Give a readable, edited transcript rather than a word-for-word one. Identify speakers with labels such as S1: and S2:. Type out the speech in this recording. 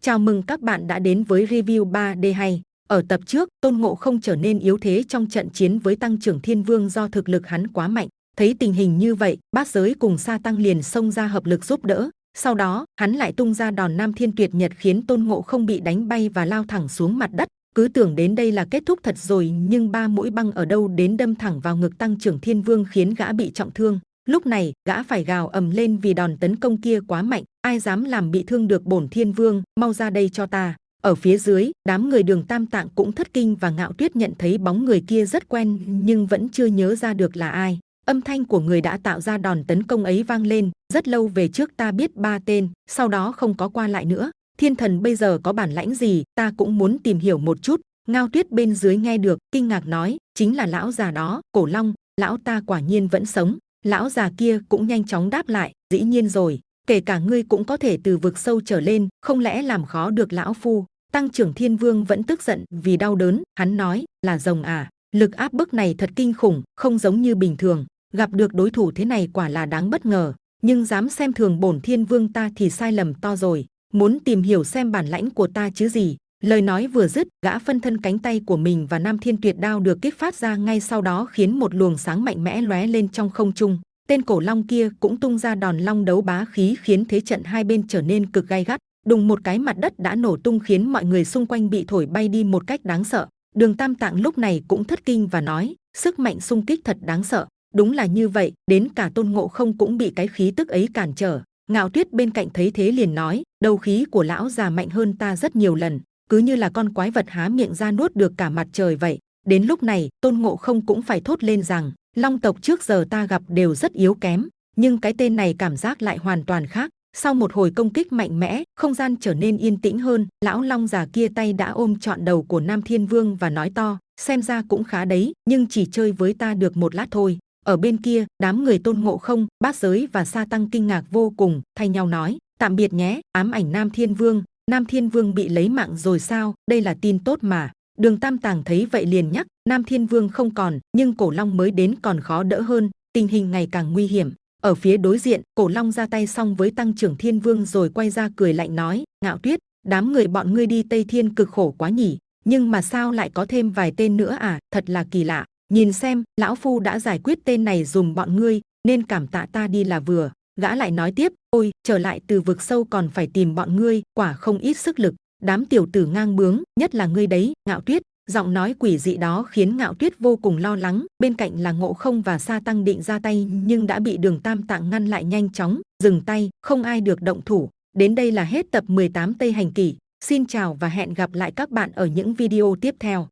S1: Chào mừng các bạn đã đến với review 3D hay. Ở tập trước, Tôn Ngộ Không trở nên yếu thế trong trận chiến với Tăng Trưởng Thiên Vương do thực lực hắn quá mạnh. Thấy tình hình như vậy, Bát Giới cùng Sa Tăng liền xông ra hợp lực giúp đỡ. Sau đó, hắn lại tung ra đòn Nam Thiên Tuyệt Nhật khiến Tôn Ngộ Không bị đánh bay và lao thẳng xuống mặt đất. Cứ tưởng đến đây là kết thúc thật rồi, nhưng 3 mũi băng ở đâu đến đâm thẳng vào ngực Tăng Trưởng Thiên Vương khiến gã bị trọng thương. Lúc này, gã phải gào ầm lên vì đòn tấn công kia quá mạnh, ai dám làm bị thương được bổn Thiên Vương, mau ra đây cho ta. Ở phía dưới, đám người Đường Tam Tạng cũng thất kinh và Ngạo Tuyết nhận thấy bóng người kia rất quen nhưng vẫn chưa nhớ ra được là ai. Âm thanh của người đã tạo ra đòn tấn công ấy vang lên, rất lâu về trước ta biết 3 tên, sau đó không có qua lại nữa. Thiên thần bây giờ có bản lãnh gì, ta cũng muốn tìm hiểu một chút. Ngao Tuyết bên dưới nghe được, kinh ngạc nói, chính là lão già đó, Cổ Long, lão ta quả nhiên vẫn sống. Lão già kia cũng nhanh chóng đáp lại, dĩ nhiên rồi, kể cả ngươi cũng có thể từ vực sâu trở lên, không lẽ làm khó được lão phu. Tăng Trưởng Thiên Vương vẫn tức giận vì đau đớn, hắn nói, là rồng à, lực áp bức này thật kinh khủng, không giống như bình thường, gặp được đối thủ thế này quả là đáng bất ngờ, nhưng dám xem thường bổn Thiên Vương ta thì sai lầm to rồi, muốn tìm hiểu xem bản lãnh của ta chứ gì. Lời nói vừa dứt, gã phân thân cánh tay của mình và Nam Thiên Tuyệt Đao được kích phát ra ngay sau đó khiến một luồng sáng mạnh mẽ lóe lên trong không trung. Tên Cổ Long kia cũng tung ra đòn long đấu bá khí khiến thế trận hai bên trở nên cực gay gắt. Đùng một cái mặt đất đã nổ tung khiến mọi người xung quanh bị thổi bay đi một cách đáng sợ. Đường Tam Tạng lúc này cũng thất kinh và nói, sức mạnh xung kích thật đáng sợ. Đúng là như vậy, đến cả Tôn Ngộ Không cũng bị cái khí tức ấy cản trở. Ngạo Tuyết bên cạnh thấy thế liền nói, đầu khí của lão già mạnh hơn ta rất nhiều lần, cứ như là con quái vật há miệng ra nuốt được cả mặt trời vậy. Đến lúc này, Tôn Ngộ Không cũng phải thốt lên rằng, Long tộc trước giờ ta gặp đều rất yếu kém, nhưng cái tên này cảm giác lại hoàn toàn khác. Sau một hồi công kích mạnh mẽ, không gian trở nên yên tĩnh hơn. Lão Long già kia tay đã ôm trọn đầu của Nam Thiên Vương và nói to, xem ra cũng khá đấy, nhưng chỉ chơi với ta được một lát thôi. Ở bên kia, đám người Tôn Ngộ Không, Bát Giới và Sa Tăng kinh ngạc vô cùng, thay nhau nói, tạm biệt nhé. Ám ảnh Nam Thiên Vương. Nam Thiên Vương bị lấy mạng rồi sao? Đây là tin tốt mà. Đường Tam Tạng thấy vậy liền nhắc, Nam Thiên Vương không còn, nhưng Cổ Long mới đến còn khó đỡ hơn, tình hình ngày càng nguy hiểm. Ở phía đối diện, Cổ Long ra tay xong với Tăng Trưởng Thiên Vương rồi quay ra cười lạnh nói, Ngạo Tuyết, đám người bọn ngươi đi Tây Thiên cực khổ quá nhỉ, nhưng mà sao lại có thêm vài tên nữa à, thật là kỳ lạ. Nhìn xem, lão phu đã giải quyết tên này dùm bọn ngươi, nên cảm tạ ta đi là vừa. Gã lại nói tiếp, ôi, trở lại từ vực sâu còn phải tìm bọn ngươi, quả không ít sức lực. Đám tiểu tử ngang bướng, nhất là ngươi đấy, Ngạo Tuyết. Giọng nói quỷ dị đó khiến Ngạo Tuyết vô cùng lo lắng. Bên cạnh là Ngộ Không và Sa Tăng định ra tay nhưng đã bị Đường Tam Tạng ngăn lại nhanh chóng, dừng tay, không ai được động thủ. Đến đây là hết tập 18 Tây Hành Kỷ. Xin chào và hẹn gặp lại các bạn ở những video tiếp theo.